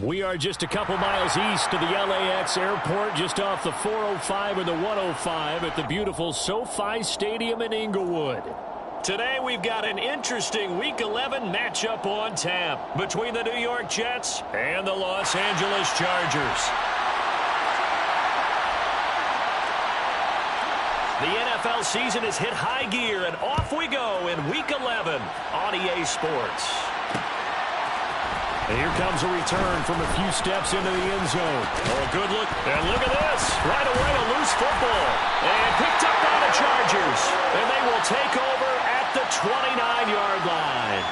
We are just a couple miles east of the LAX airport, just off the 405 and the 105 at the beautiful SoFi Stadium in Inglewood. Today we've got an interesting Week 11 matchup on tap between the New York Jets and the Los Angeles Chargers. The NFL season has hit high gear, and off we go in Week 11 on EA Sports. And here comes a return from a few steps into the end zone. Oh, a good look. And look at this. Right away, a loose football. And picked up by the Chargers. And they will take over at the 29-yard line.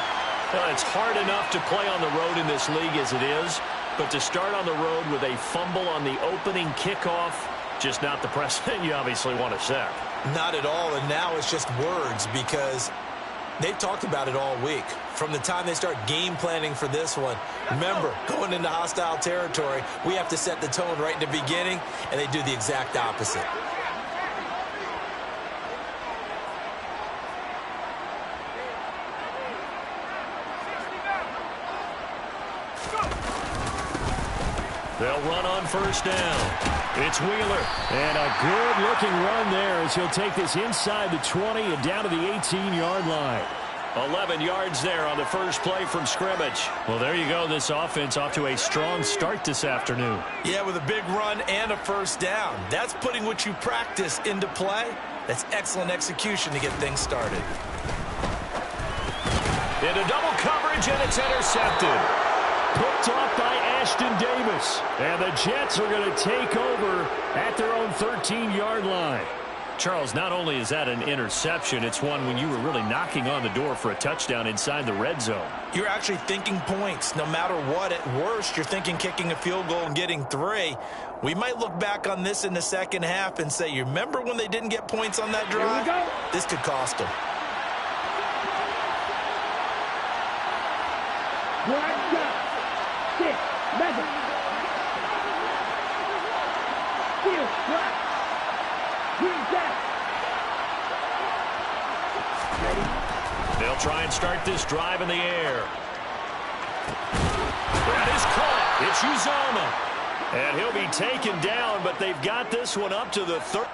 Well, it's hard enough to play on the road in this league as it is. But to start on the road with a fumble on the opening kickoff, just not the precedent you obviously want to set. Not at all. And now it's just words because they've talked about it all week. From the time they start game planning for this one, remember, going into hostile territory, we have to set the tone right in the beginning, and they do the exact opposite. They'll run on first down. It's Wheeler. And a good-looking run there as he'll take this inside the 20 and down to the 18-yard line. 11 yards there on the first play from scrimmage. Well, there you go. This offense off to a strong start this afternoon. Yeah, with a big run and a first down. That's putting what you practice into play. That's excellent execution to get things started. Into double coverage, and it's intercepted. Picked off by Ashton Davis. And the Jets are going to take over at their own 13-yard line. Charles, not only is that an interception, it's one when you were really knocking on the door for a touchdown inside the red zone. You're actually thinking points. No matter what, at worst, you're thinking kicking a field goal and getting 3. We might look back on this in the second half and say, you remember when they didn't get points on that drive? This could cost them. They'll try and start this drive in the air. That is caught. It's Uzomah. And he'll be taken down, but they've got this one up to the 30.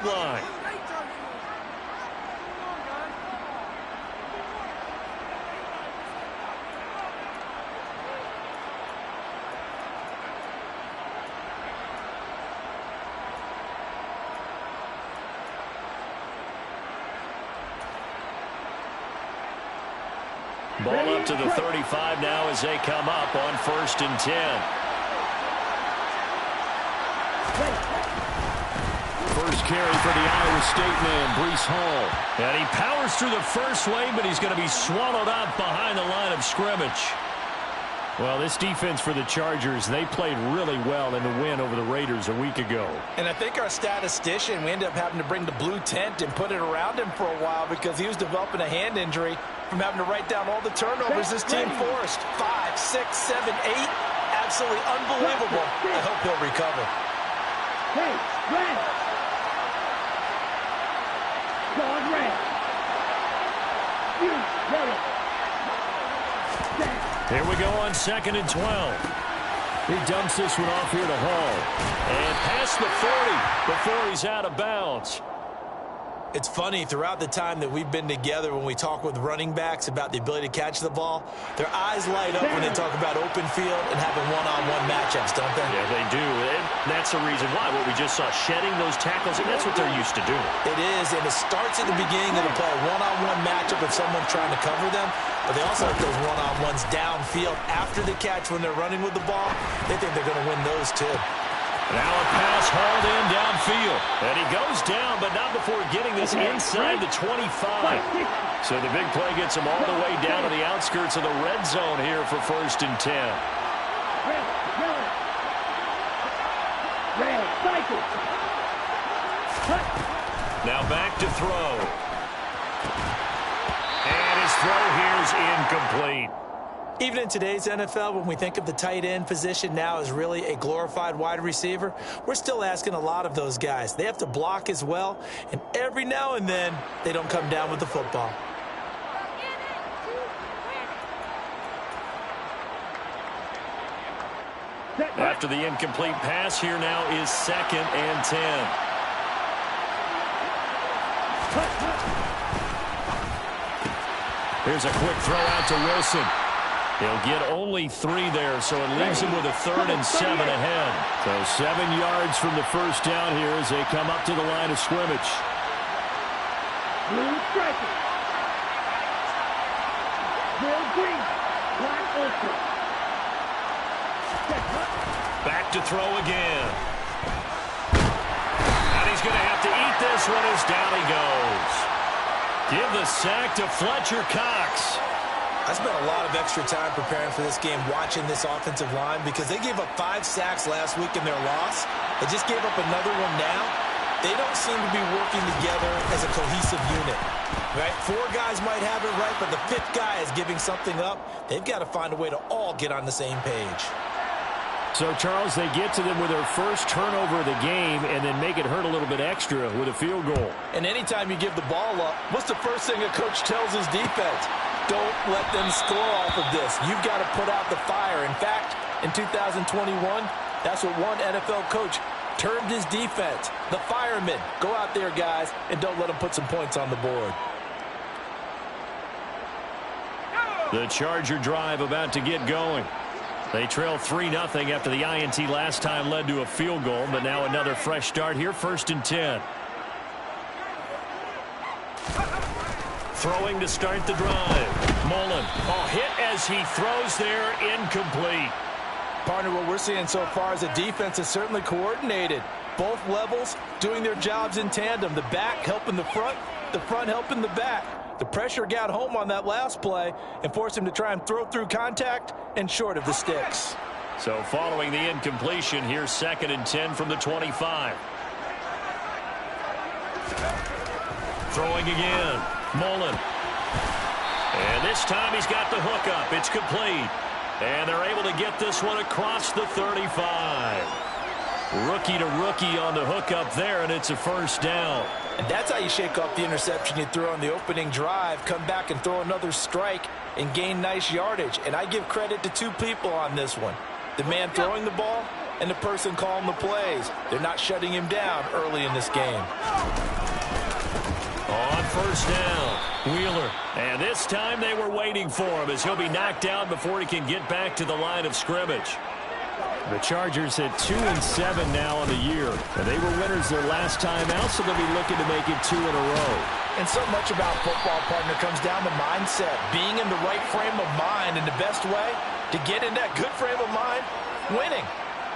Line. Ball up to the 35 now as they come up on 1st and 10. First carry for the Iowa State man, Breece Hall. And he powers through the first wave, but he's going to be swallowed up behind the line of scrimmage. Well, this defense for the Chargers, they played really well in the win over the Raiders a week ago. And I think our statistician, we ended up having to bring the blue tent and put it around him for a while because he was developing a hand injury from having to write down all the turnovers this team forced. 5, 6, 7, 8. Absolutely unbelievable. I hope he'll recover. Hey, red. God, red. You, ready. Here we go on 2nd and 12. He dumps this one off here to Hall. And past the 40 before he's out of bounds. It's funny, throughout the time that we've been together, when we talk with running backs about the ability to catch the ball, their eyes light up when they talk about open field and having one-on-one matchups, don't they? Yeah, they do. And that's the reason why. What we just saw, shedding those tackles, and that's what they're used to doing. It is, and it starts at the beginning of the play. One-on-one matchup with someone trying to cover them, but they also have those one-on-ones downfield after the catch when they're running with the ball. They think they're going to win those too. Now a pass hauled in downfield. And he goes down, but not before getting this inside the 25. So the big play gets him all the way down to the outskirts of the red zone here for 1st and 10. Now back to throw. And his throw here is incomplete. Even in today's NFL, when we think of the tight end position now as really a glorified wide receiver, we're still asking a lot of those guys. They have to block as well, and every now and then, they don't come down with the football. After the incomplete pass, here now is 2nd and 10. Here's a quick throw out to Wilson. He'll get only 3 there, so it leaves him with a 3rd and 7 ahead. So 7 yards from the first down here as they come up to the line of scrimmage. Blue striker. Blue green. Black ultra. Back to throw again. And he's going to have to eat this one as down he goes. Give the sack to Fletcher Cox. I spent a lot of extra time preparing for this game watching this offensive line because they gave up 5 sacks last week in their loss. They just gave up another one now. They don't seem to be working together as a cohesive unit. Right? 4 guys might have it right, but the 5th guy is giving something up. They've got to find a way to all get on the same page. So, Charles, they get to them with their first turnover of the game and then make it hurt a little bit extra with a field goal. And anytime you give the ball up, what's the first thing a coach tells his defense? Don't let them score off of this. You've got to put out the fire. In fact, in 2021, that's what one NFL coach termed his defense. The firemen. Go out there, guys, and don't let them put some points on the board. The Charger drive about to get going. They trail 3-0 after the INT last time led to a field goal, but now another fresh start here, 1st and 10. Throwing to start the drive. Mullen, hit as he throws there, incomplete. Partner, what we're seeing so far is the defense is certainly coordinated. Both levels doing their jobs in tandem. The back helping the front helping the back. The pressure got home on that last play and forced him to try and throw through contact and short of the sticks. So following the incompletion, here's 2nd and 10 from the 25. Throwing again. Mullen. And this time he's got the hook up. It's complete. And they're able to get this one across the 35. Rookie to rookie on the hook up there, and it's a first down. And that's how you shake off the interception you threw on the opening drive, come back and throw another strike and gain nice yardage. And I give credit to 2 people on this one. The man throwing the ball and the person calling the plays. They're not shutting him down early in this game. On first down, Wheeler. And this time they were waiting for him as he'll be knocked down before he can get back to the line of scrimmage. The Chargers at 2-7 now on the year. And they were winners their last time out, so they'll be looking to make it 2 in a row. And so much about football, partner, comes down to mindset. Being in the right frame of mind, and the best way to get in that good frame of mind, winning.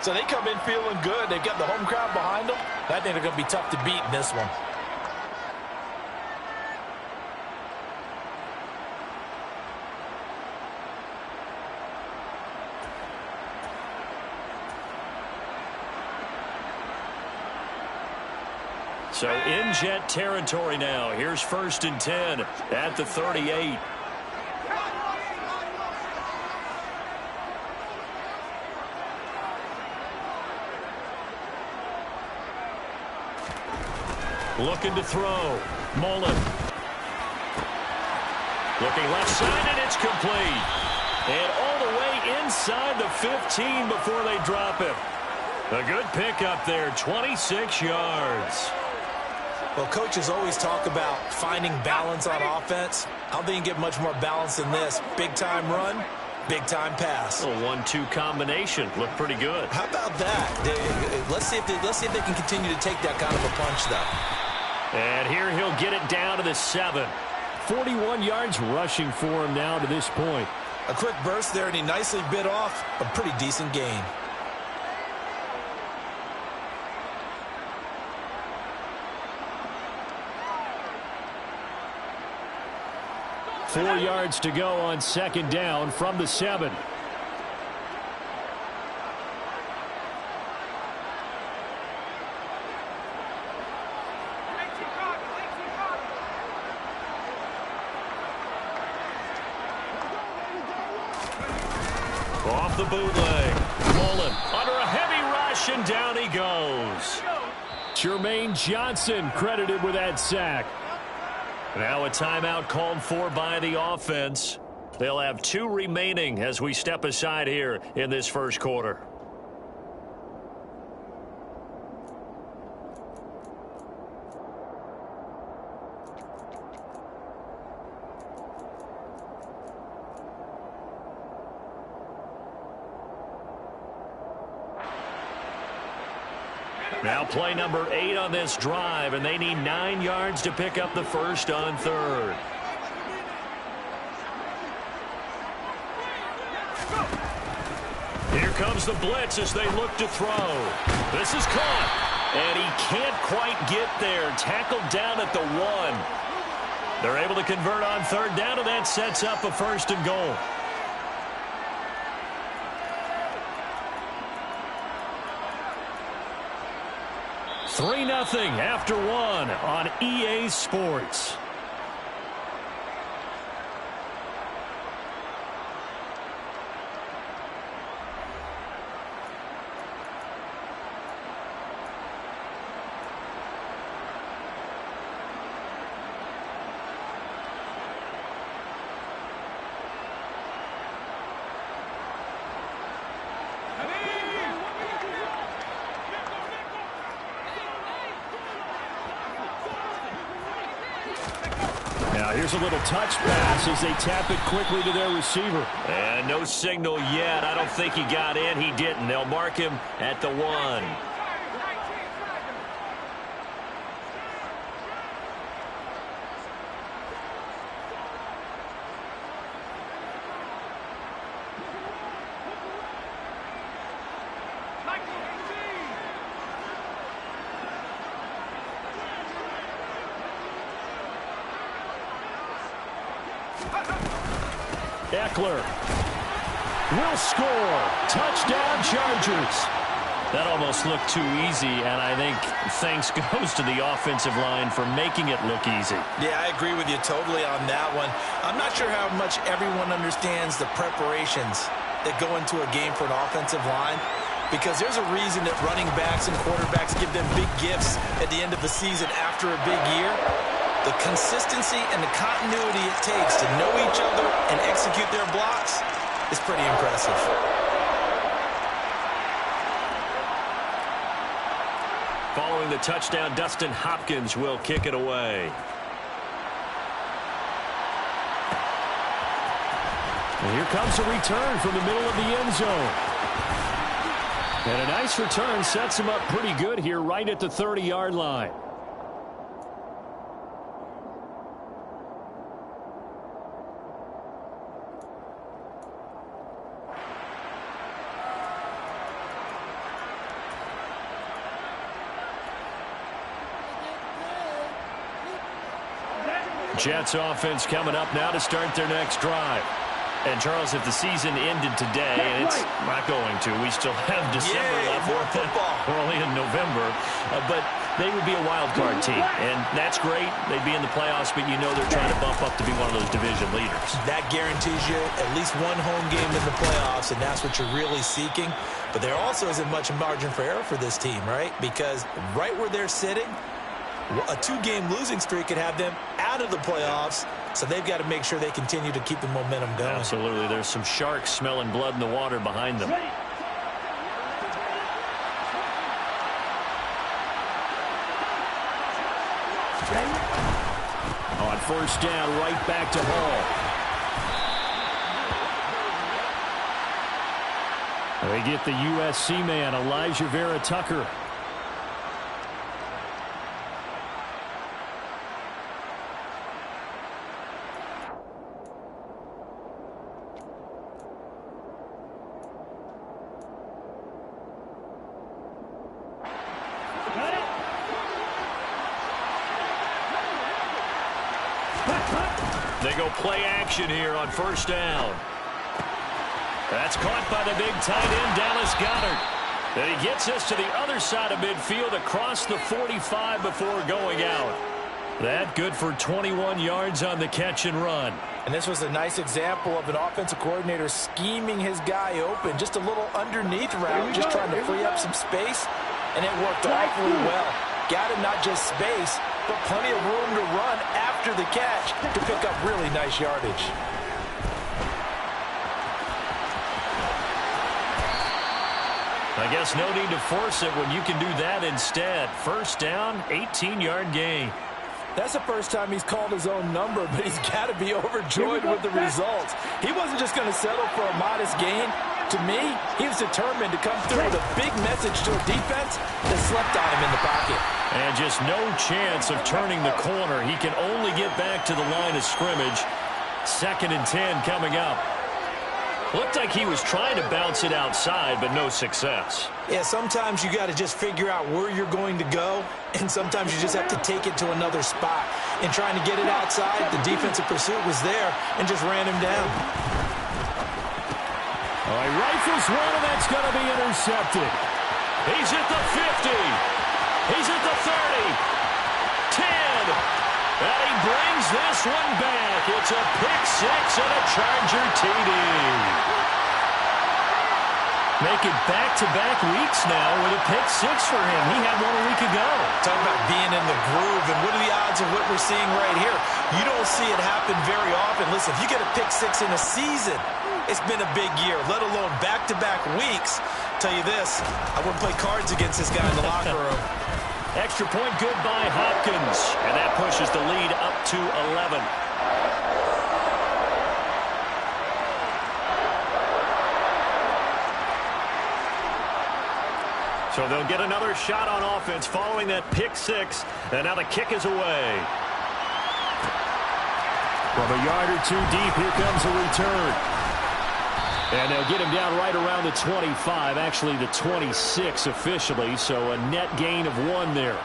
So they come in feeling good. They've got the home crowd behind them. I think they're going to be tough to beat in this one. So in Jet territory now. Here's 1st and 10 at the 38. Looking to throw. Mullen. Looking left side, and it's complete. And all the way inside the 15 before they drop him. A good pickup there, 26 yards. Well, coaches always talk about finding balance on offense. I don't think you get much more balance than this. Big-time run, big-time pass. A 1-2 combination. Looked pretty good. How about that? Let's see if they can continue to take that kind of a punch, though. And here he'll get it down to the 7. 41 yards rushing for him now to this point. A quick burst there, and he nicely bit off a pretty decent gain. 4 yards to go on 2nd down from the 7. Off the bootleg. Mullen under a heavy rush, and down he goes. Jermaine Johnson credited with that sack. Now a timeout called for by the offense. They'll have 2 remaining as we step aside here in this first quarter. Now play number 8 on this drive, and they need 9 yards to pick up the first on 3rd. Here comes the blitz as they look to throw. This is caught, and he can't quite get there. Tackled down at the 1. They're able to convert on 3rd down, and that sets up a 1st and goal. Three 3-0 after 1 on EA Sports. Here's a little touch pass as they tap it quickly to their receiver. And no signal yet. I don't think he got in. He didn't. They'll mark him at the 1. Eckler will score. Touchdown, Chargers. That almost looked too easy, and I think thanks goes to the offensive line for making it look easy. Yeah, I agree with you totally on that one. I'm not sure how much everyone understands the preparations that go into a game for an offensive line, because there's a reason that running backs and quarterbacks give them big gifts at the end of the season after a big year. The consistency and the continuity it takes to know each other and execute their blocks is pretty impressive. Following the touchdown, Dustin Hopkins will kick it away. And here comes a return from the middle of the end zone. And a nice return sets him up pretty good here right at the 30-yard line. Jets offense coming up now to start their next drive. And, Charles, if the season ended today, and it's not going to, we still have December left. More football. We're only in November. But they would be a wild card team, and that's great. They'd be in the playoffs, but you know they're trying to bump up to be one of those division leaders. That guarantees you at least one home game in the playoffs, and that's what you're really seeking. But there also isn't much margin for error for this team, right? Because right where they're sitting, a 2-game losing streak could have them out of the playoffs, so they've got to make sure they continue to keep the momentum going. Absolutely. There's some sharks smelling blood in the water behind them. On first down, right back to Hall. They get the USC man, Elijah Vera Tucker. They go play action here on first down. That's caught by the big tight end, Dallas Goedert. And he gets us to the other side of midfield across the 45 before going out. That good for 21 yards on the catch and run. And this was a nice example of an offensive coordinator scheming his guy open. Just a little underneath route, just trying to free up some space. And it worked awfully well. Got him not just space, but plenty of room to run after the catch to pick up really nice yardage. I guess no need to force it when you can do that instead. First down, 18-yard gain. That's the first time he's called his own number, but he's got to be overjoyed with the results. He wasn't just going to settle for a modest gain. To me, he was determined to come through with a big message to a defense that slept on him in the pocket. And just no chance of turning the corner. He can only get back to the line of scrimmage. 2nd and 10 coming up. Looked like he was trying to bounce it outside, but no success. Yeah, sometimes you got to just figure out where you're going to go, and sometimes you just have to take it to another spot. In trying to get it outside, the defensive pursuit was there and just ran him down. All right, rifles one, and that's going to be intercepted. He's at the 50. He's at the 30. 10. And he brings this one back. It's a pick six and a Charger TD. Make it back-to-back weeks now with a pick six for him. He had one a week ago. Talk about being in the groove, and what are the odds of what we're seeing right here? You don't see it happen very often. Listen, if you get a pick six in a season, it's been a big year, let alone back-to-back weeks. Tell you this, I wouldn't play cards against this guy in the locker room. Extra point good by Hopkins, and that pushes the lead up to 11. So they'll get another shot on offense following that pick six, and now the kick is away. From a yard or two deep, here comes a return. And they'll get him down right around the 25, actually the 26 officially, so a net gain of 1 there.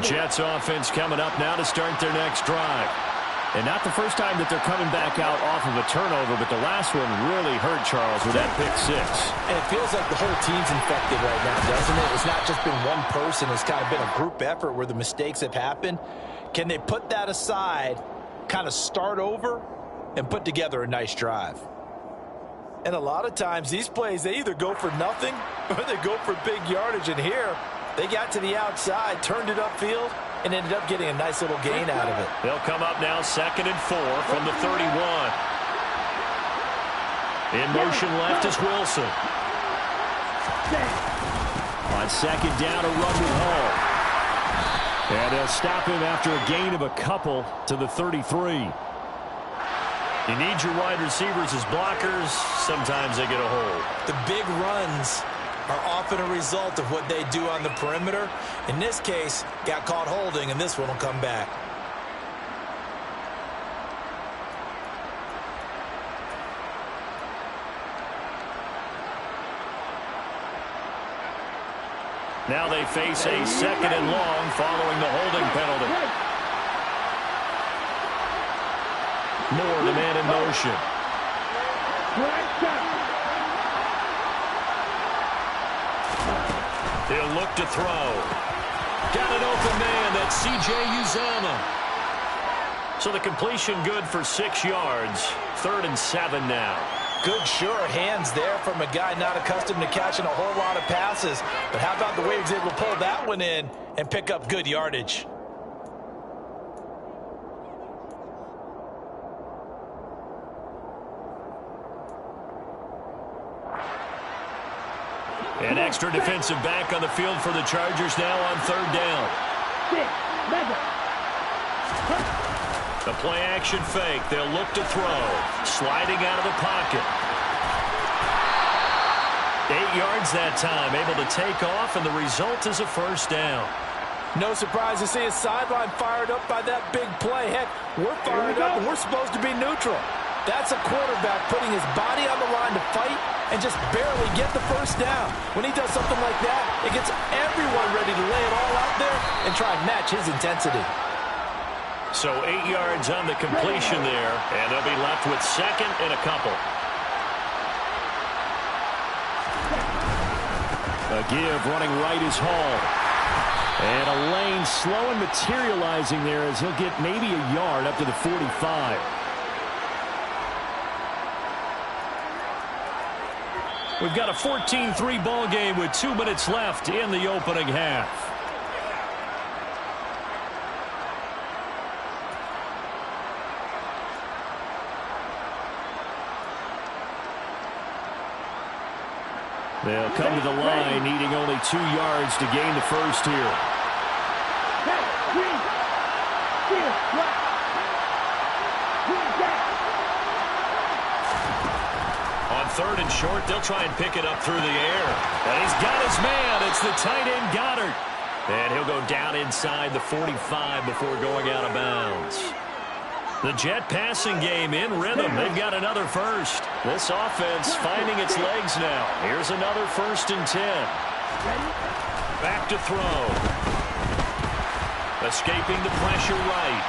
Jets offense coming up now to start their next drive. And not the first time that they're coming back out off of a turnover, but the last one really hurt, Charles, with that pick six. And it feels like the whole team's infected right now, doesn't it? It's not just been one person. It's kind of been a group effort where the mistakes have happened. Can they put that aside, kind of start over, and put together a nice drive? And a lot of times, these plays, they either go for nothing or they go for big yardage. And here, they got to the outside, turned it upfield, and ended up getting a nice little gain out of it. They'll come up now 2nd and 4 from the 31. In motion left is Wilson. On 2nd down, a run with Hall. And they'll stop him after a gain of a couple to the 33. You need your wide receivers as blockers. Sometimes they get a hold. The big runs are often a result of what they do on the perimeter. In this case, got caught holding, and this one will come back. Now they face a 2nd and long following the holding penalty. Moore, the man in motion. He'll look to throw. Got an open man. That's C.J. Uzomah. So the completion good for 6 yards. 3rd and 7 now. Good, sure hands there from a guy not accustomed to catching a whole lot of passes. But how about the way he was able to pull that one in and pick up good yardage? An extra defensive back on the field for the Chargers now on 3rd down. The play action fake. They'll look to throw. Sliding out of the pocket. 8 yards that time. Able to take off, and the result is a 1st down. No surprise to see his sideline fired up by that big play. Heck, we're fired up, and we're supposed to be neutral. That's a quarterback putting his body on the line to fight and just barely get the 1st down. When he does something like that, it gets everyone ready to lay it all out there and try and match his intensity. So 8 yards on the completion there, and they'll be left with 2nd and a couple. A give running right is Hall. And a lane slow and materializing there as he'll get maybe a yard up to the 45. We've got a 14-3 ball game with 2 minutes left in the opening half. They'll come to the line, needing only 2 yards to gain the 1st here. On 3rd and short, they'll try and pick it up through the air. And he's got his man. It's the tight end, Goddard. And he'll go down inside the 45 before going out of bounds. The Jet passing game in rhythm. They've got another 1st. This offense finding its legs now. Here's another 1st and 10. Back to throw. Escaping the pressure right.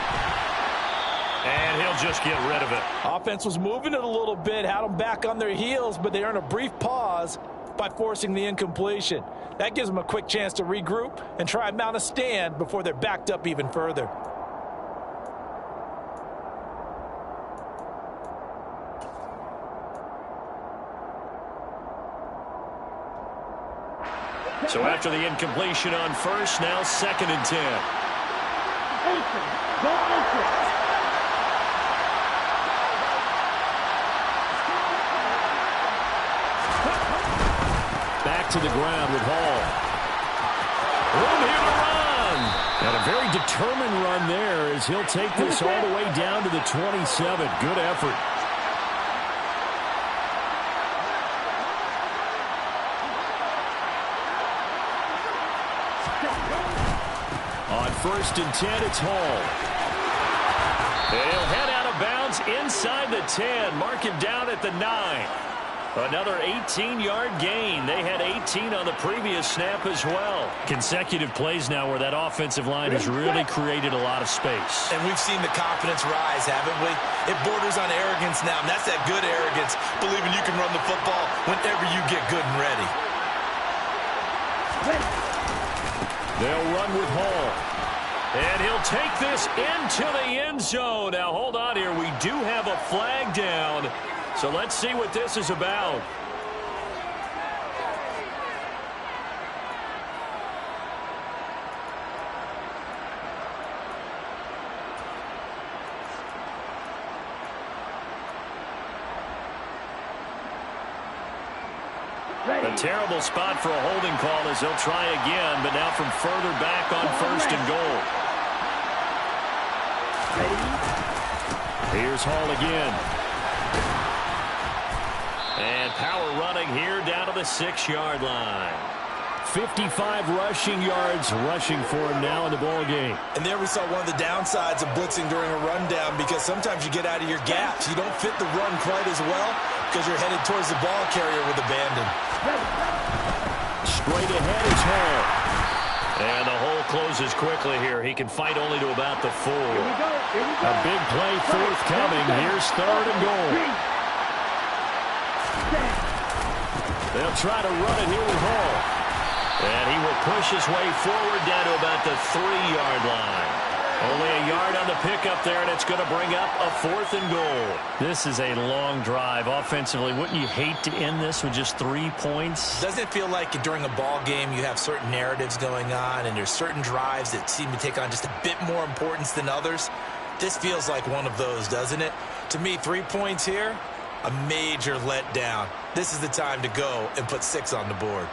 And he'll just get rid of it. Offense was moving it a little bit, had them back on their heels, but they earn a brief pause by forcing the incompletion. That gives them a quick chance to regroup and try and mount a stand before they're backed up even further. So after the incompletion on 1st, now 2nd and 10. Back to the ground with Hall. Room here to run. And a very determined run there as he'll take this all the way down to the 27. Good effort. On 1st and 10, it's Hall. He'll head out of bounds inside the 10. Mark him down at the 9. Another 18-yard gain. They had 18 on the previous snap as well. Consecutive plays now where that offensive line has really created a lot of space. And we've seen the confidence rise, haven't we? It borders on arrogance now, and that's that good arrogance, believing you can run the football whenever you get good and ready. They'll run with Hall. And he'll take this into the end zone. Now, hold on here. We do have a flag down. So let's see what this is about. A terrible spot for a holding call as they'll try again, but now from further back on 1st and goal. Here's Hall again. And power running here down to the 6-yard line. 55 rushing yards rushing for him now in the ball game. And there we saw one of the downsides of blitzing during a rundown, because sometimes you get out of your gaps. You don't fit the run quite as well because you're headed towards the ball carrier with abandon. Straight ahead is Hall. And the hole closes quickly here. He can fight only to about the 4. A big play forthcoming. Here's 3rd and goal. They'll try to run it here with Hall. And he will push his way forward down to about the 3-yard line. Only a yard on the pickup there, and it's going to bring up a 4th and goal. This is a long drive offensively. Wouldn't you hate to end this with just 3 points? Doesn't it feel like during a ball game you have certain narratives going on, and there's certain drives that seem to take on just a bit more importance than others? This feels like one of those, doesn't it? To me, 3 points here, a major letdown. This is the time to go and put 6 on the board.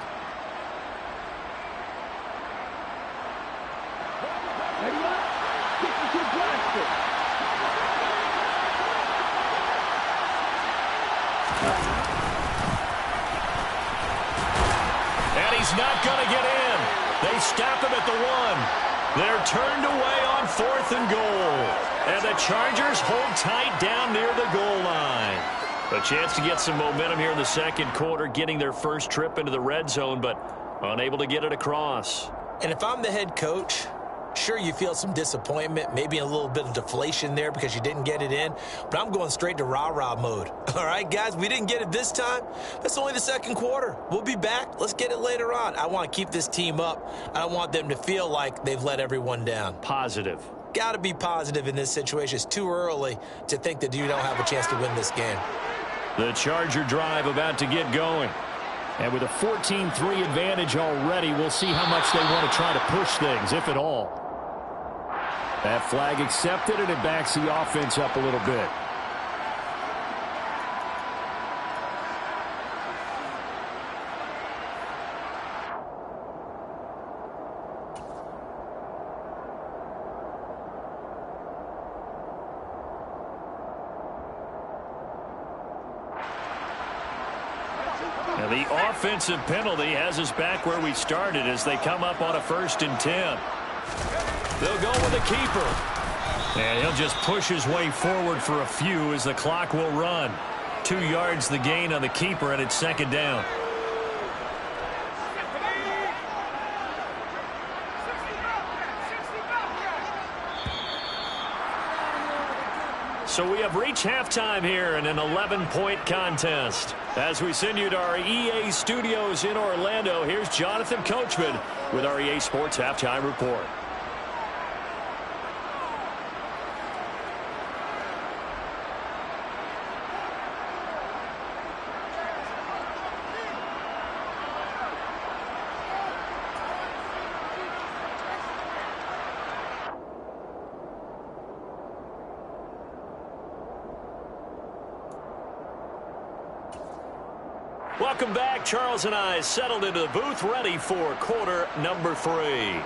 And he's not going to get in. They stop him at the 1. They're turned away on 4th and goal. And the Chargers hold tight down near the goal line. A chance to get some momentum here in the 2nd quarter, getting their first trip into the red zone, but unable to get it across. And if I'm the head coach, sure, you feel some disappointment, maybe a little bit of deflation there because you didn't get it in, but I'm going straight to rah-rah mode. All right, guys, we didn't get it this time. That's only the 2nd quarter. We'll be back. Let's get it later on. I want to keep this team up. I don't want them to feel like they've let everyone down. Positive. Got to be positive in this situation. It's too early to think that you don't have a chance to win this game. The Charger drive about to get going. And with a 14-3 advantage already, we'll see how much they want to try to push things, if at all. That flag accepted, and it backs the offense up a little bit. And the offensive penalty has us back where we started as they come up on a 1st and 10. They'll go with the keeper. And he'll just push his way forward for a few as the clock will run. 2 yards the gain on the keeper, and it's 2nd down. So we have reached halftime here in an 11-point contest. As we send you to our EA studios in Orlando, here's Jonathan Coachman with our EA Sports Halftime Report. Welcome back. Charles and I settled into the booth, ready for quarter number 3.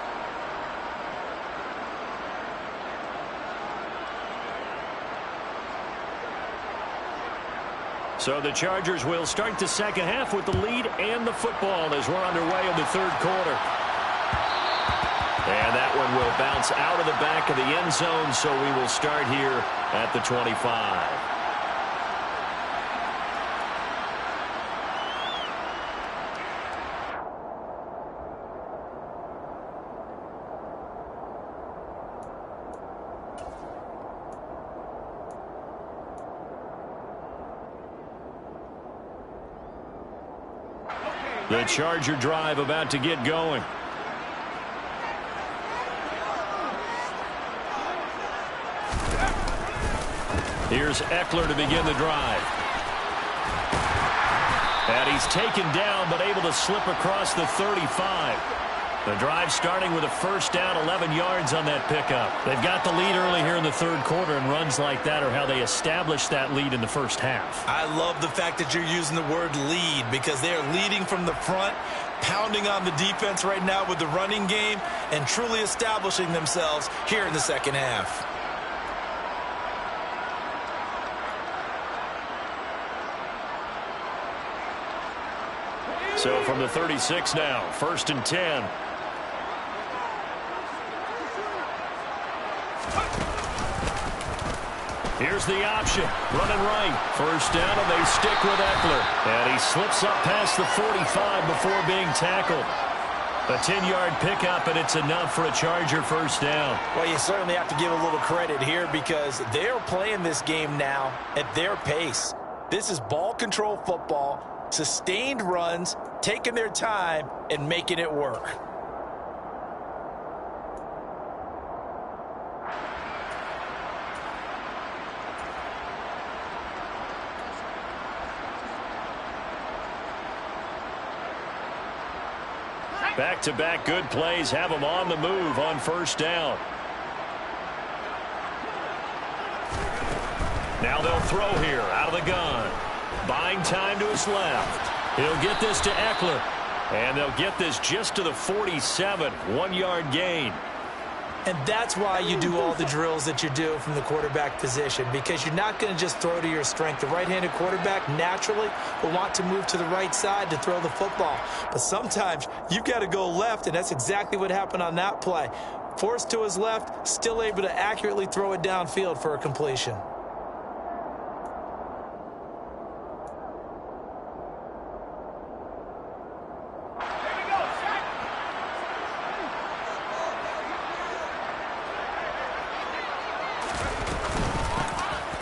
So the Chargers will start the 2nd half with the lead and the football as we're underway in the 3rd quarter. And that one will bounce out of the back of the end zone, so we will start here at the 25. The Charger drive about to get going. Here's Eckler to begin the drive. And he's taken down but able to slip across the 35. The drive starting with a 1st down, 11 yards on that pickup. They've got the lead early here in the 3rd quarter, and runs like that are how they establish that lead in the 1st half. I love the fact that you're using the word lead because they are leading from the front, pounding on the defense right now with the running game, and truly establishing themselves here in the 2nd half. So from the 36 now, 1st and 10. Here's the option. Running right. 1st down, and they stick with Eckler. And he slips up past the 45 before being tackled. A 10-yard pickup, and it's enough for a Charger 1st down. Well, you certainly have to give a little credit here because they're playing this game now at their pace. This is ball control football, sustained runs, taking their time, and making it work. Back-to-back good plays have them on the move on 1st down. Now they'll throw here out of the gun. Buying time to his left. He'll get this to Eckler. And they'll get this just to the 47. 1-yard gain. And that's why you do all the drills that you do from the quarterback position, because you're not going to just throw to your strength. The right-handed quarterback naturally will want to move to the right side to throw the football. But sometimes you've got to go left, and that's exactly what happened on that play. Forced to his left, still able to accurately throw it downfield for a completion.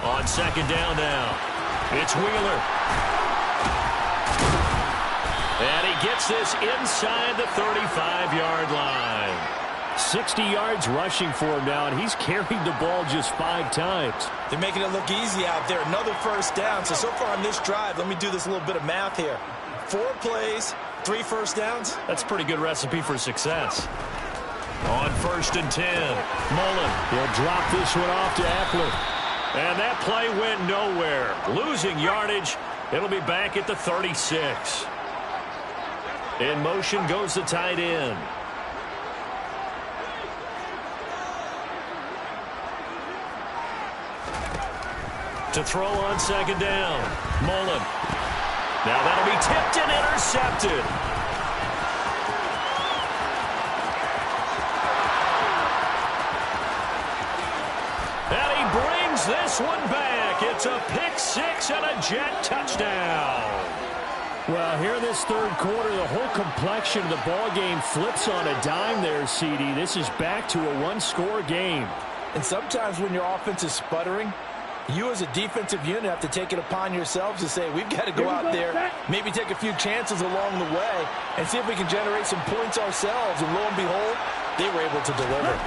On 2nd down now, it's Wheeler. And he gets this inside the 35-yard line. 60 yards rushing for him now, and he's carried the ball just 5 times. They're making it look easy out there. Another 1st down. So far on this drive, let me do this little bit of math here. 4 plays, 3 1st downs. That's a pretty good recipe for success. On 1st and 10, Mullen. He'll drop this one off to Eckler. And that play went nowhere. Losing yardage. It'll be back at the 36. In motion goes the tight end. To throw on 2nd down. Mullen. Now that'll be tipped and intercepted. This one back. It's a pick 6 and a Jet touchdown. Well, here in this 3rd quarter, the whole complexion of the ball game flips on a dime there, CD. This is back to a 1-score game. And sometimes when your offense is sputtering, you as a defensive unit have to take it upon yourselves to say, we've got to go out there, maybe take a few chances along the way, and see if we can generate some points ourselves. And lo and behold, they were able to deliver.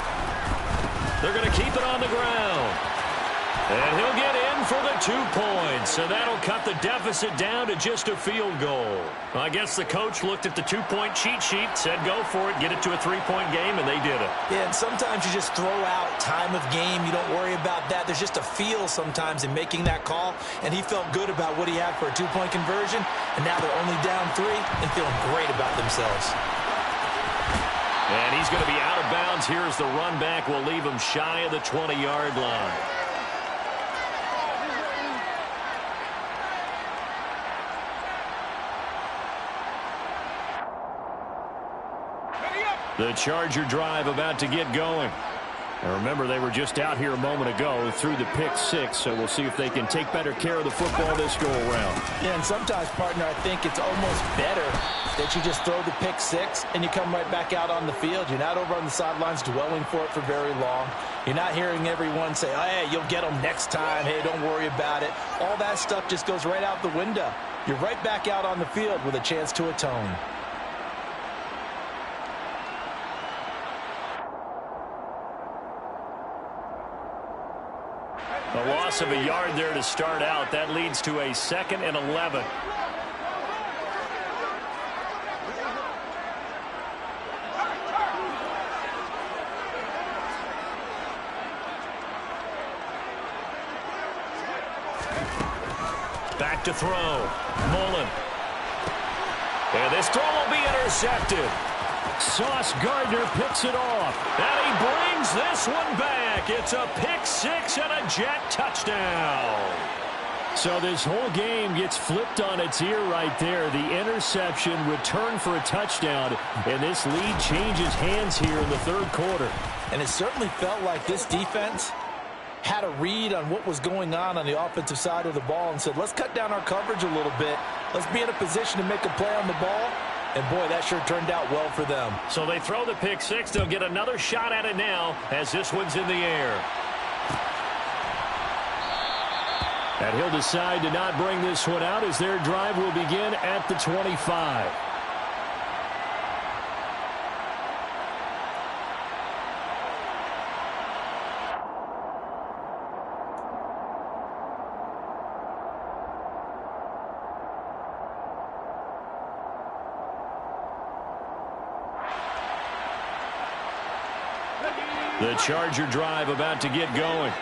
They're going to keep it on the ground. And he'll get in for the 2 points. And that'll cut the deficit down to just a field goal. I guess the coach looked at the 2-point cheat sheet, said go for it, get it to a 3-point game, and they did it. Yeah, and sometimes you just throw out time of game. You don't worry about that. There's just a feel sometimes in making that call. And he felt good about what he had for a 2-point conversion. And now they're only down 3 and feeling great about themselves. And he's going to be out of bounds here as the run back will leave him shy of the 20-yard line. The Charger drive about to get going. And remember, they were just out here a moment ago through the pick 6, so we'll see if they can take better care of the football this go-around. Yeah, and sometimes, partner, I think it's almost better that you just throw the pick 6 and you come right back out on the field. You're not over on the sidelines dwelling for it for very long. You're not hearing everyone say, oh, hey, you'll get them next time. Hey, don't worry about it. All that stuff just goes right out the window. You're right back out on the field with a chance to atone. A loss of a yard there to start out. That leads to a 2nd and 11. Back to throw. Mullen. And this throw will be intercepted. Sauce Gardner picks it off. And he brings this one back. It's a pick 6 and a Jet touchdown. So this whole game gets flipped on its ear right there. The interception, return for a touchdown, and this lead changes hands here in the third quarter. And it certainly felt like this defense had a read on what was going on the offensive side of the ball and said, let's cut down our coverage a little bit. Let's be in a position to make a play on the ball. And, boy, that sure turned out well for them. So they throw the pick six. They'll get another shot at it now as this one's in the air. And he'll decide to not bring this one out as their drive will begin at the 25. The Charger drive about to get going.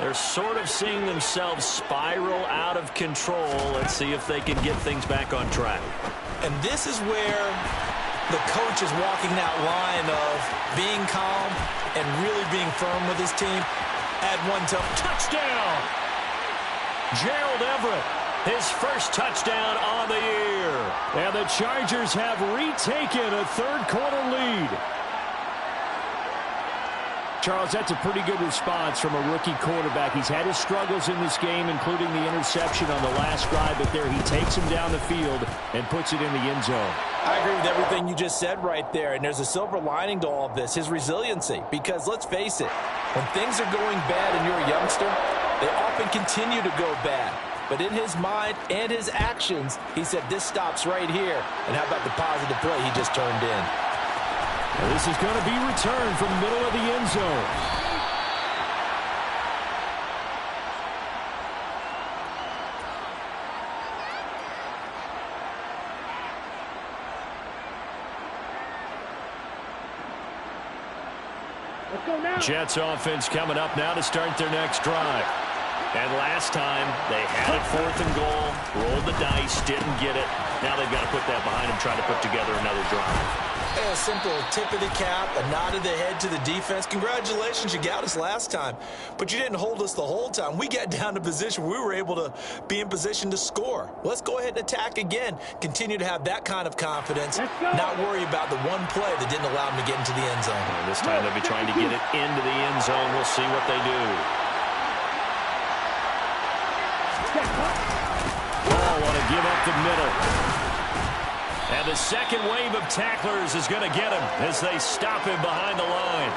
They're sort of seeing themselves spiral out of control. Let's see if they can get things back on track. And this is where the coach is walking that line of being calm and really being firm with his team. Add one to touchdown. Gerald Everett, his first touchdown on the year. And the Chargers have retaken a third quarter lead. Charles, that's a pretty good response from a rookie quarterback. He's had his struggles in this game, including the interception on the last drive, but there he takes him down the field and puts it in the end zone. I agree with everything you just said right there, and there's a silver lining to all of this, his resiliency. Because let's face it, when things are going bad and you're a youngster, they often continue to go bad. But in his mind and his actions, he said, this stops right here. And how about the positive play he just turned in? Well, this is going to be returned from the middle of the end zone. Let's go now. Jets offense coming up now to start their next drive. And last time, they had it 4th and goal, rolled the dice, didn't get it. Now they've got to put that behind them, try to put together another drive. A simple tip of the cap, a nod of the head to the defense. Congratulations, you got us last time. But you didn't hold us the whole time. We got down to position where we were able to be in position to score. Let's go ahead and attack again. Continue to have that kind of confidence. Not worry about the one play that didn't allow them to get into the end zone. And this time they'll be trying to get it into the end zone. We'll see what they do. Oh, want to give up the middle. And the second wave of tacklers is going to get him as they stop him behind the line.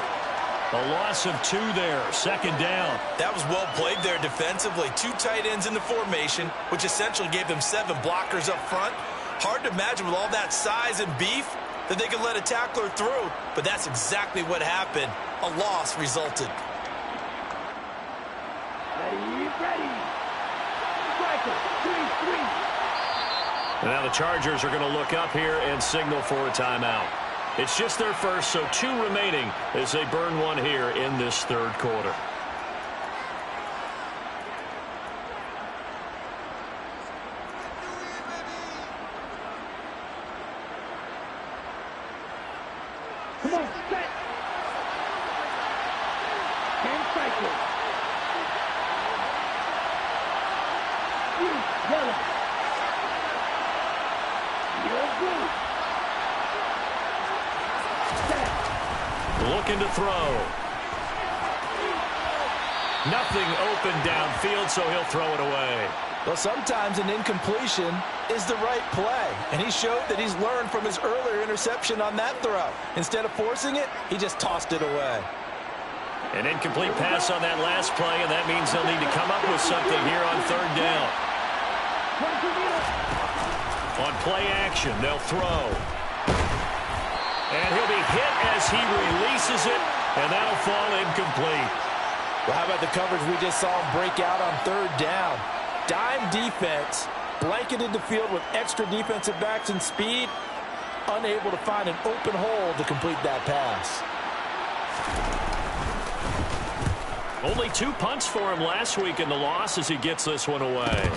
A loss of 2 there, 2nd down. That was well played there defensively. 2 tight ends in the formation, which essentially gave them 7 blockers up front. Hard to imagine with all that size and beef that they could let a tackler through, but that's exactly what happened. A loss resulted. Ready. Striker, 3-3. And now the Chargers are going to look up here and signal for a timeout. It's just their first, so 2 remaining as they burn one here in this third quarter. Come on, set. 10 cycles. Yellow. Looking to throw. Nothing open downfield, so he'll throw it away. Well, sometimes an incompletion is the right play, and he showed that he's learned from his earlier interception on that throw. Instead of forcing it, he just tossed it away. An incomplete pass on that last play, and that means they'll need to come up with something here on 3rd down. On play action, they'll throw. And he'll be hit as he releases it, and that'll fall incomplete. Well, how about the coverage we just saw him break out on 3rd down? Dime defense, blanketed the field with extra defensive backs and speed, unable to find an open hole to complete that pass. Only 2 punts for him last week in the loss as he gets this one away.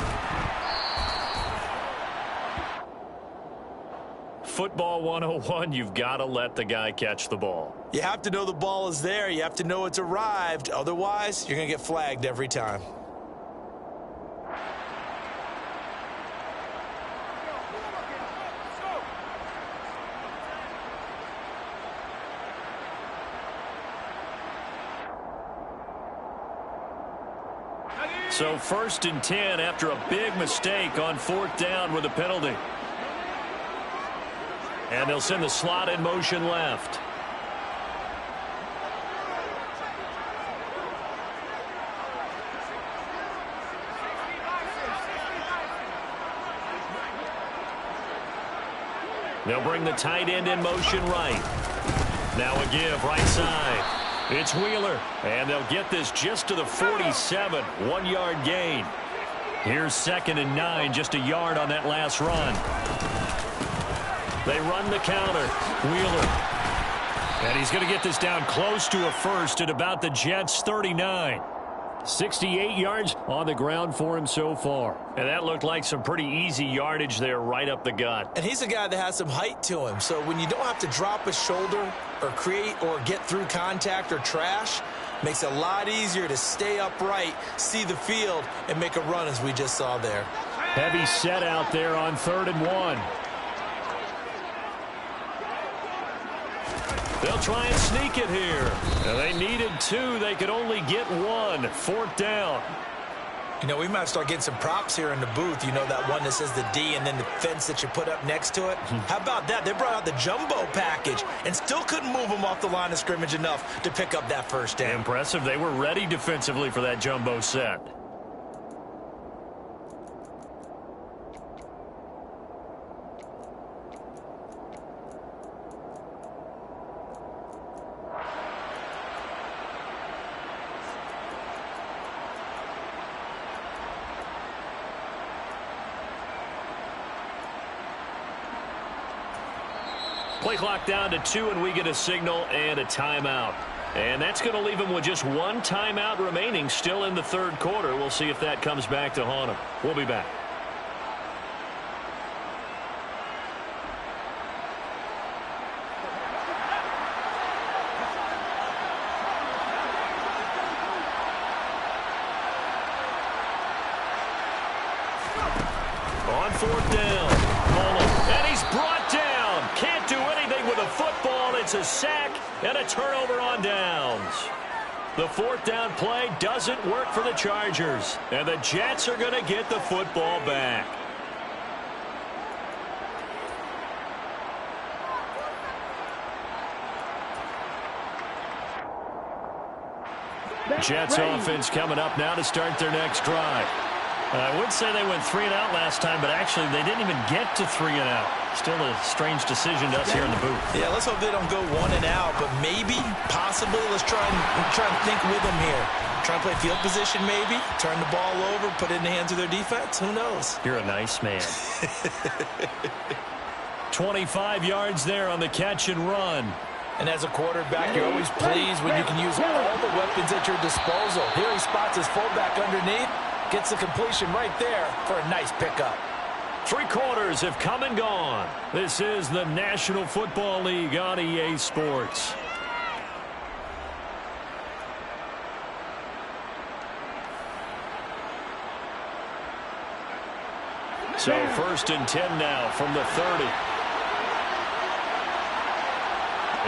Football 101, you've got to let the guy catch the ball. You have to know the ball is there. You have to know it's arrived. Otherwise, you're going to get flagged every time. So 1st and 10 after a big mistake on 4th down with a penalty. And they'll send the slot in motion left. They'll bring the tight end in motion right. Now a give right side. It's Wheeler, and they'll get this just to the 47, 1-yard gain. Here's 2nd and 9, just a yard on that last run. They run the counter. Wheeler. And he's going to get this down close to a first at about the Jets' 39. 68 yards on the ground for him so far. And that looked like some pretty easy yardage there right up the gut. And he's a guy that has some height to him. So when you don't have to drop a shoulder or create or get through contact or trash, makes it a lot easier to stay upright, see the field, and make a run as we just saw there. Heavy set out there on 3rd and 1. They'll try and sneak it here. Now they needed 2. They could only get 1. 4th down. You know, we might start getting some props here in the booth. You know, that one that says the D and then the fence that you put up next to it. How about that? They brought out the jumbo package and still couldn't move them off the line of scrimmage enough to pick up that 1st down. Impressive. They were ready defensively for that jumbo set. Play clock down to 2, and we get a signal and a timeout. And that's going to leave them with just 1 timeout remaining still in the 3rd quarter. We'll see if that comes back to haunt them. We'll be back. On 4th down. And he's brought down. Can't do anything with a football. It's a sack and a turnover on downs. The 4th down play doesn't work for the Chargers. And the Jets are going to get the football back. Jets offense coming up now to start their next drive. I would say they went 3 and out last time, but actually they didn't even get to 3 and out. Still a strange decision to us here in the booth. Yeah, let's hope they don't go 1 and out, but maybe, possibly, let's try and think with them here. Try and play field position maybe, turn the ball over, put it in the hands of their defense. Who knows? You're a nice man. 25 yards there on the catch and run. And as a quarterback, you're always pleased when you can use all the weapons at your disposal. Here he spots his fullback underneath. Gets the completion right there for a nice pickup. 3 quarters have come and gone. This is the National Football League on EA Sports. So 1st and 10 now from the 30.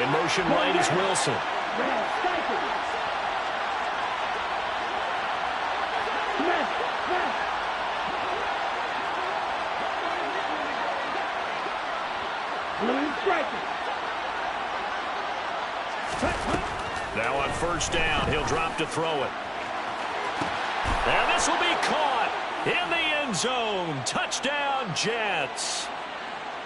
In motion right is Wilson. Now on 1st down, he'll drop to throw it. And this will be caught in the end zone. Touchdown, Jets.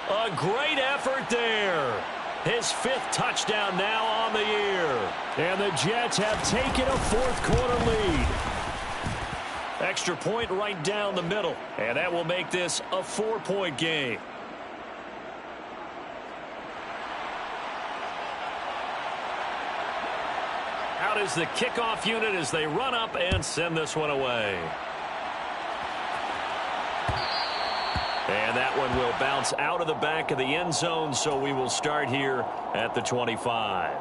A great effort there. His 5th touchdown now on the year. And the Jets have taken a 4th quarter lead. Extra point right down the middle. And that will make this a 4-point game. Out is the kickoff unit as they run up and send this one away. And that one will bounce out of the back of the end zone, so we will start here at the 25.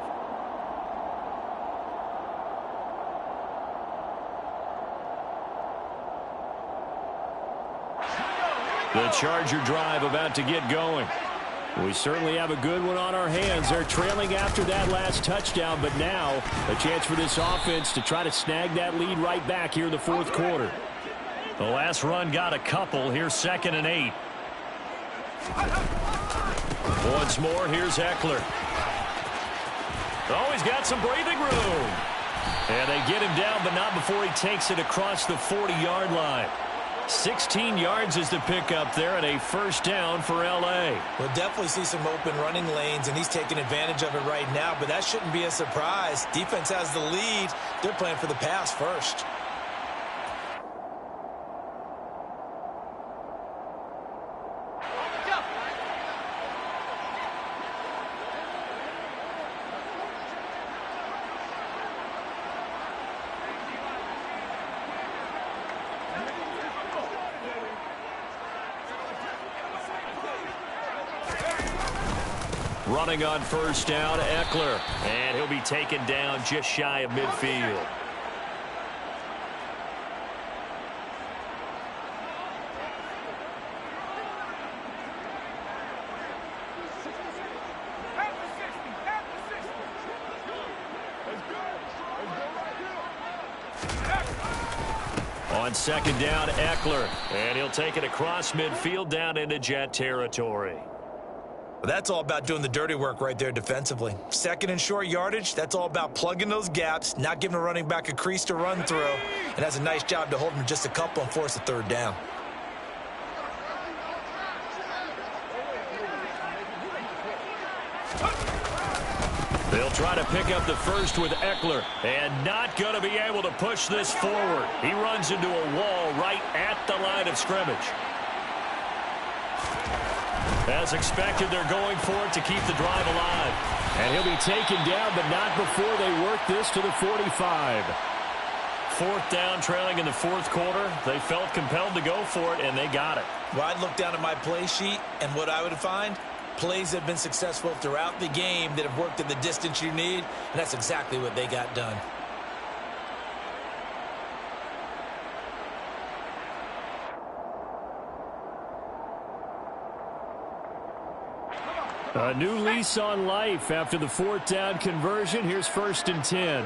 The Charger drive about to get going. We certainly have a good one on our hands. They're trailing after that last touchdown, but now a chance for this offense to try to snag that lead right back here in the fourth quarter. The last run got a couple. Here's 2nd and 8. Once more, here's Eckler. Oh, he's got some breathing room. And they get him down, but not before he takes it across the 40-yard line. 16 yards is the pickup there, and a first down for L.A. We'll definitely see some open running lanes, and he's taking advantage of it right now, but that shouldn't be a surprise. Defense has the lead. They're playing for the pass first. Running on first down, Eckler. And he'll be taken down just shy of midfield. On second down, Eckler. And he'll take it across midfield down into Jet territory. That's all about doing the dirty work right there defensively. Second and short yardage, that's all about plugging those gaps, not giving a running back a crease to run through, and has a nice job to hold him just a couple and force a third down. They'll try to pick up the first with Eckler, and not going to be able to push this forward. He runs into a wall right at the line of scrimmage. As expected, they're going for it to keep the drive alive. And he'll be taken down, but not before they work this to the 45. Fourth down, trailing in the fourth quarter. They felt compelled to go for it, and they got it. Well, I'd look down at my play sheet, and what I would find, plays that have been successful throughout the game that have worked at the distance you need, and that's exactly what they got done. A new lease on life after the fourth down conversion. Here's 1st and 10.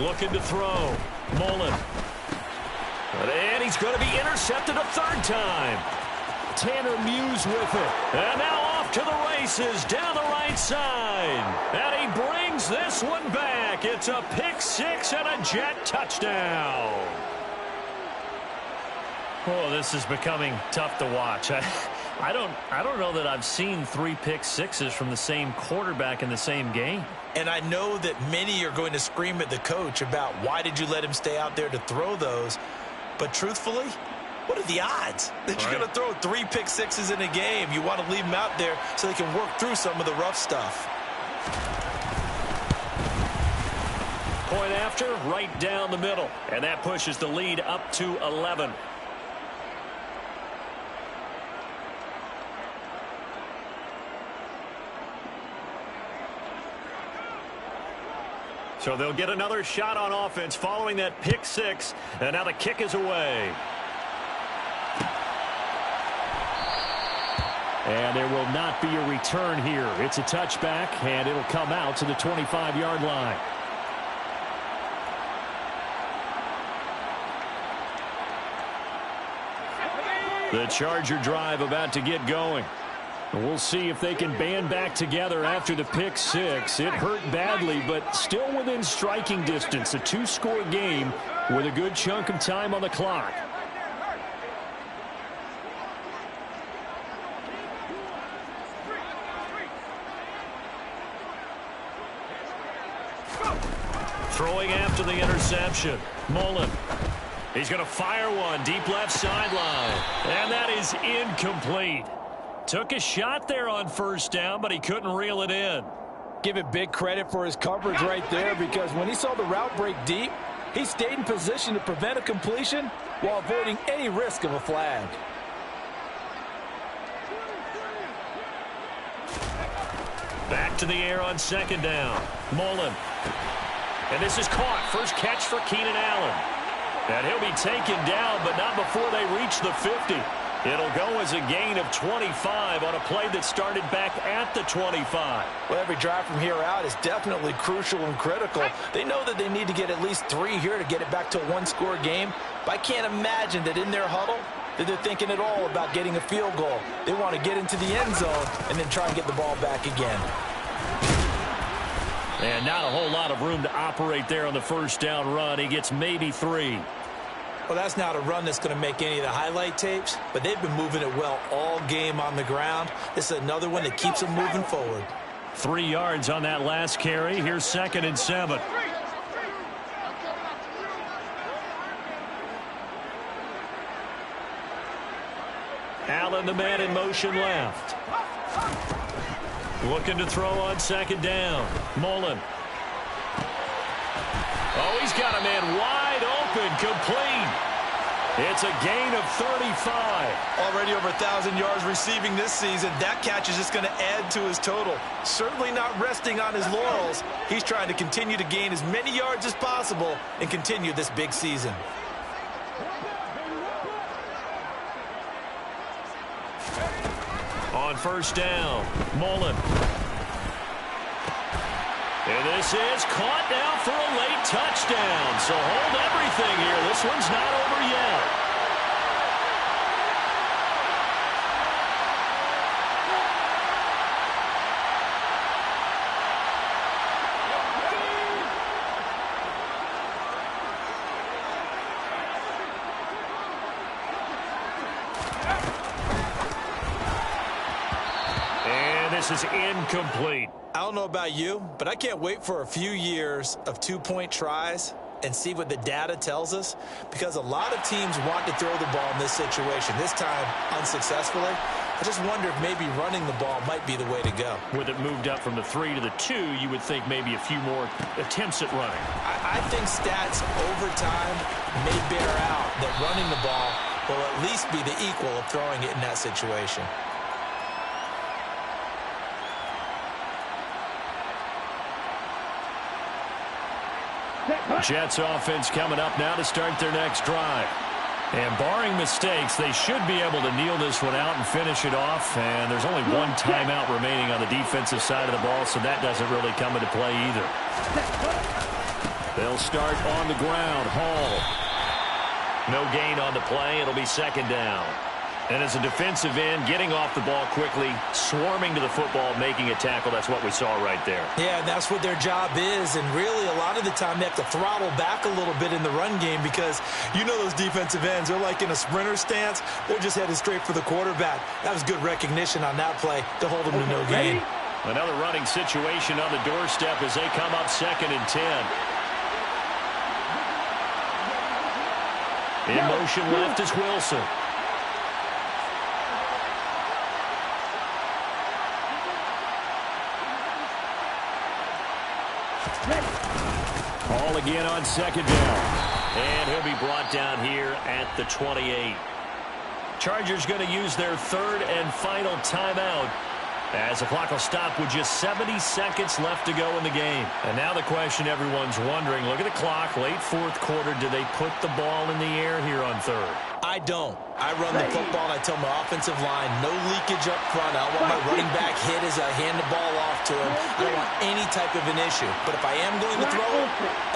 Looking to throw. Mullen. And he's going to be intercepted a third time. Tanner Muse with it. And now off to the races down the right side. And he brings this one back. It's a pick six and a Jet touchdown. Oh, this is becoming tough to watch. I don't know that I've seen 3 pick sixes from the same quarterback in the same game. And I know that many are going to scream at the coach about why did you let him stay out there to throw those. But truthfully, what are the odds that you're going to throw 3 pick sixes in a game? You want to leave them out there so they can work through some of the rough stuff. Point after, right down the middle. And that pushes the lead up to 11. So they'll get another shot on offense following that pick six. And now the kick is away. And there will not be a return here. It's a touchback, and it'll come out to the 25-yard line. The Charger drive about to get going. We'll see if they can band back together after the pick six. It hurt badly, but still within striking distance. A 2-score game with a good chunk of time on the clock. Throwing after the interception. Mullen. He's going to fire one deep left sideline. And that is incomplete. Took a shot there on first down, but he couldn't reel it in. Give it big credit for his coverage right there, because when he saw the route break deep, he stayed in position to prevent a completion while avoiding any risk of a flag. Back to the air on second down. Mullen. And this is caught. First catch for Keenan Allen. And he'll be taken down, but not before they reach the 50. It'll go as a gain of 25 on a play that started back at the 25. Well, every drive from here out is definitely crucial and critical. They know that they need to get at least 3 here to get it back to a one-score game. But I can't imagine that in their huddle that they're thinking at all about getting a field goal. They want to get into the end zone and then try and get the ball back again. And not a whole lot of room to operate there on the first down run. He gets maybe 3. Well, that's not a run that's going to make any of the highlight tapes, but they've been moving it well all game on the ground. This is another one that keeps them moving forward. 3 yards on that last carry. Here's 2nd and 7. Allen, the man in motion left. Looking to throw on 2nd down. Mullen. Oh, he's got a man wide open, complete. It's a gain of 35. Already over 1,000 yards receiving this season. That catch is just going to add to his total. Certainly not resting on his laurels. He's trying to continue to gain as many yards as possible and continue this big season. On first down, Mullen. And this is caught now for a late touchdown. So hold everything here. This one's not over yet. And this is incomplete. I don't know about you, but I can't wait for a few years of 2-point tries and see what the data tells us, because a lot of teams want to throw the ball in this situation, this time unsuccessfully. I just wonder if maybe running the ball might be the way to go. With it moved up from the 3 to the 2, you would think maybe a few more attempts at running. I think stats over time may bear out that running the ball will at least be the equal of throwing it in that situation. Jets offense coming up now to start their next drive. And barring mistakes, they should be able to kneel this one out and finish it off. And there's only one timeout remaining on the defensive side of the ball, so that doesn't really come into play either. They'll start on the ground. Hall. No gain on the play. It'll be 2nd down. And as a defensive end, getting off the ball quickly, swarming to the football, making a tackle, that's what we saw right there. Yeah, and that's what their job is. And really, a lot of the time, they have to throttle back a little bit in the run game, because you know those defensive ends, they're like in a sprinter stance. They're just headed straight for the quarterback. That was good recognition on that play to hold them to no gain. Another running situation on the doorstep as they come up 2nd and 10. In motion left is Wilson. Hall again on 2nd down. And he'll be brought down here at the 28. Chargers going to use their 3rd and final timeout as the clock will stop with just 70 seconds left to go in the game. And now the question everyone's wondering, look at the clock, late 4th quarter, do they put the ball in the air here on 3rd? I don't. I run the football, and I tell my offensive line, no leakage up front. I don't want my running back hit as I hand the ball off to him. I don't want any type of an issue. But if I am going to throw,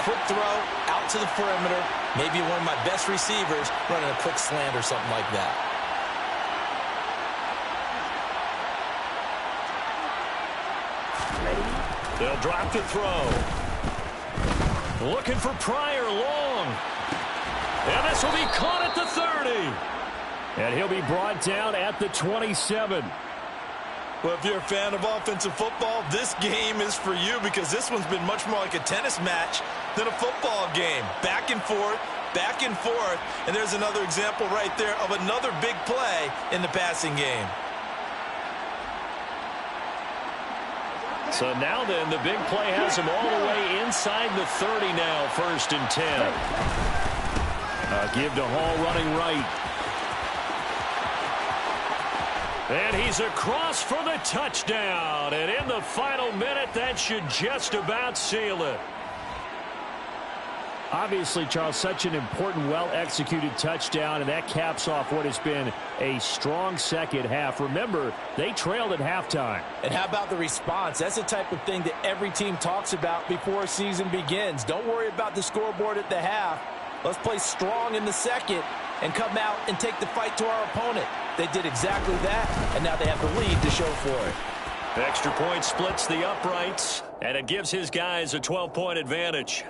quick throw, out to the perimeter, maybe one of my best receivers running a quick slant or something like that. They'll drop to throw. Looking for Pryor long. And this will be caught at the 30. And he'll be brought down at the 27. Well, if you're a fan of offensive football, this game is for you, because this one's been much more like a tennis match than a football game. Back and forth, and there's another example right there of another big play in the passing game. So now then, the big play has him all the way inside the 30 now, 1st and 10. Give to Hall running right. And he's across for the touchdown. And in the final minute, that should just about seal it. Obviously, Charles, such an important, well-executed touchdown, and that caps off what has been a strong second half. Remember, they trailed at halftime. And how about the response? That's the type of thing that every team talks about before a season begins. Don't worry about the scoreboard at the half. Let's play strong in the second and come out and take the fight to our opponent. They did exactly that, and now they have the lead to show for it. Extra point splits the uprights, and it gives his guys a 12-point advantage.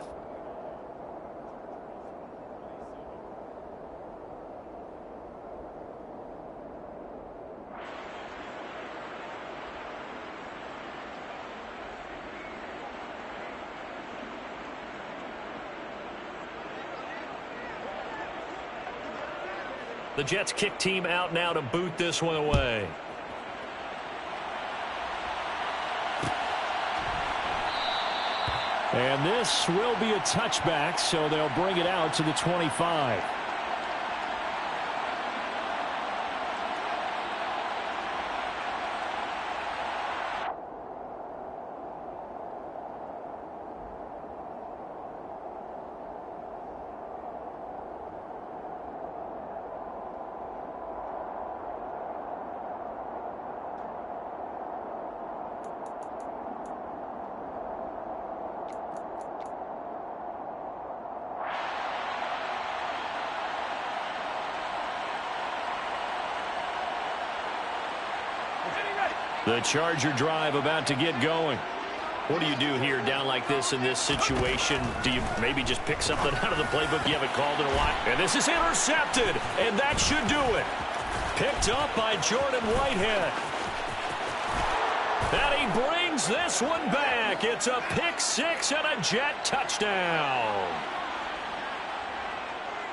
The Jets kick team out now to boot this one away. And this will be a touchback, so they'll bring it out to the 25. The Charger drive about to get going. What do you do here down like this in this situation? Do you maybe just pick something out of the playbook you haven't called in a while? And this is intercepted, and that should do it. Picked up by Jordan Whitehead. And he brings this one back. It's a pick six and a Jet touchdown.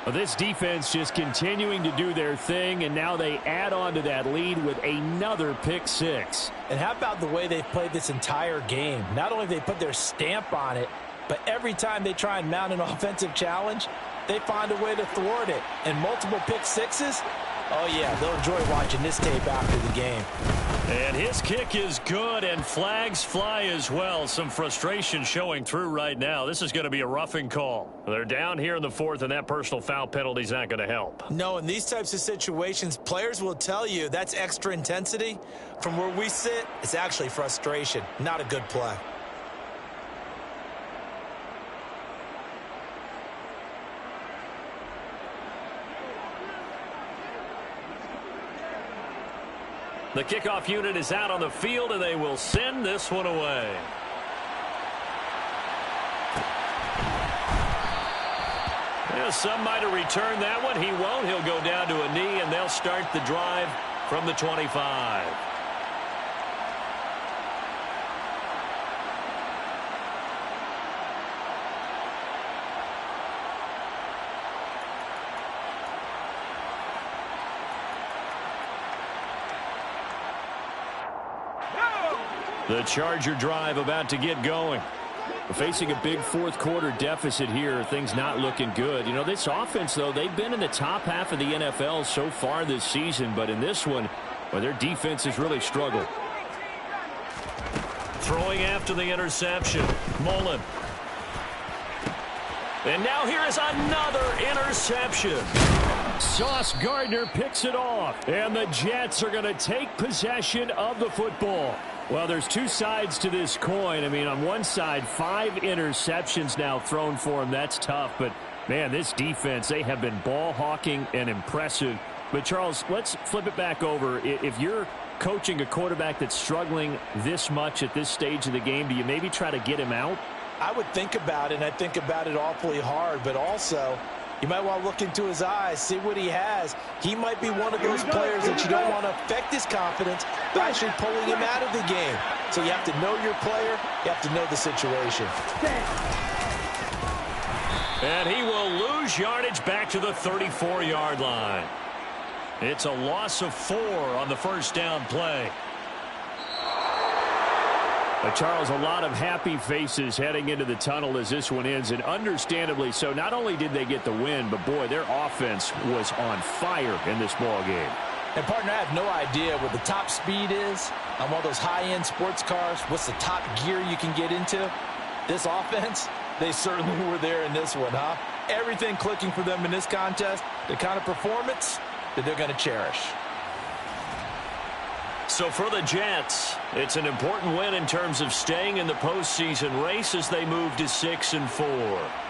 Well, this defense just continuing to do their thing, and now they add on to that lead with another pick six. And how about the way they've played this entire game? Not only have they put their stamp on it, but every time they try and mount an offensive challenge, they find a way to thwart it. And multiple pick sixes, oh yeah, they'll enjoy watching this tape after the game. And his kick is good, and flags fly as well. Some frustration showing through right now. This is going to be a roughing call. They're down here in the fourth, and that personal foul penalty is not going to help. No, in these types of situations, players will tell you that's extra intensity. From where we sit, it's actually frustration, not a good play. The kickoff unit is out on the field, and they will send this one away. Yeah, some might have returned that one. He won't. He'll go down to a knee, and they'll start the drive from the 25. The Charger drive about to get going. We're facing a big fourth quarter deficit here. Things not looking good. You know, this offense, though, they've been in the top half of the NFL so far this season. But in this one, well, their defense has really struggled. Throwing after the interception. Mullen. And now here is another interception. Sauce Gardner picks it off. And the Jets are going to take possession of the football. Well, there's two sides to this coin. I mean, on one side, 5 interceptions now thrown for him. That's tough. But, man, this defense, they have been ball hawking and impressive. But, Charles, let's flip it back over. If you're coaching a quarterback that's struggling this much at this stage of the game, do you maybe try to get him out? I would think about it, and I think about it awfully hard. But also, you might want to look into his eyes, see what he has. He might be one of those players that you don't want to affect his confidence by actually pulling him out of the game. So you have to know your player. You have to know the situation. And he will lose yardage back to the 34-yard line. It's a loss of 4 on the first down play. Charles, a lot of happy faces heading into the tunnel as this one ends, and understandably so. Not only did they get the win, but, boy, their offense was on fire in this ball game. And, partner, I have no idea what the top speed is on one of those high-end sports cars. What's the top gear you can get into? This offense, They certainly were there in this one, huh? Everything clicking for them in this contest, the kind of performance that they're going to cherish. So for the Jets, it's an important win in terms of staying in the postseason race as they move to 6-4.